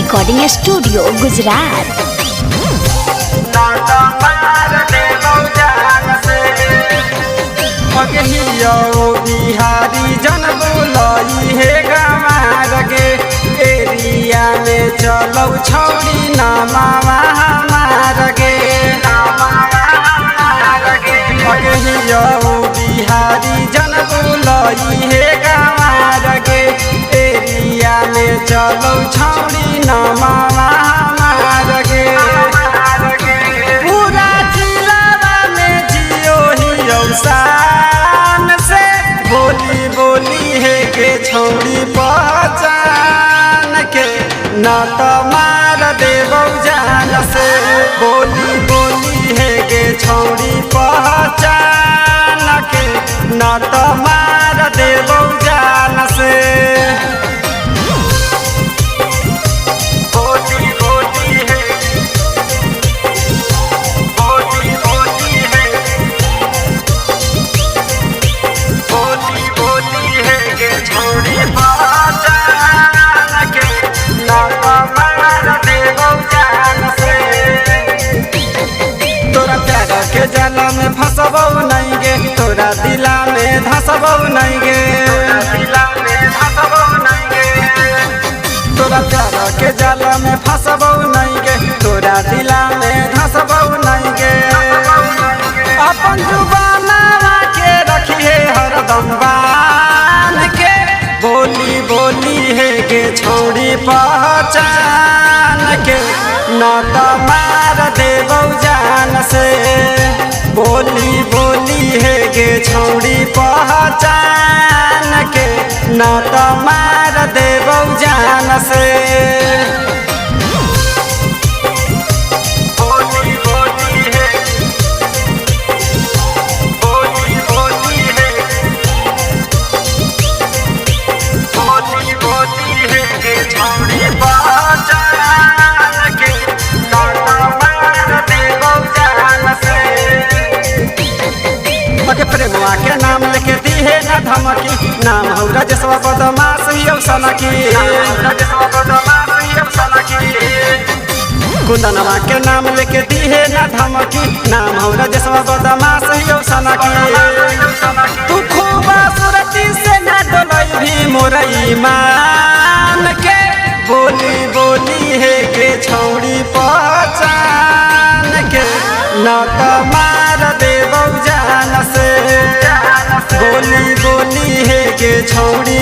Recording studio Gujarat. Bihari जन बोलाई हे गंवार गे एरिया में चलो छौड़ी नमावा हमार गे बिहारी जन बोलाई हे गंवार गे एरिया में चलो छौड़ी नमावा हमार गे पूरा जिला में जियो ही शान से बोली बोली है के छौड़ी पहचान के न तो मार देबौ जान से बोली बोली है के छौड़ी पहचान के न तो मार देबौ जान से जाला में फंसबौ नहीं गे तोरा दिला में धसबौ नहीं गे तोरा प्यार के जाला में फंसबौ नहीं गे तोरा दिला में धसबौ नहीं गे अपन जुबाना के रखिए हरदम बान के बोली बोली है के छौड़ी पहचान के न तो मार देबौ जान से बोली बोली है गे छौड़ी पहचान के न तो मार देबौ जान से प्रेमवा के नाम लेके दिहे न धमकी नाम हौ राजेशवा बदमाश हियौ सनकी कुंदनवा के नाम लेके दिहे न धमकी नाम हौ राजेशवा बदमाश हियौ सनकी तू खूब सुरती से न डोलै भी मोर ईमान के बोली बोली है के छौड़ी पहचान के न तो मार देबौ जान से बोली बोली है के छौड़ी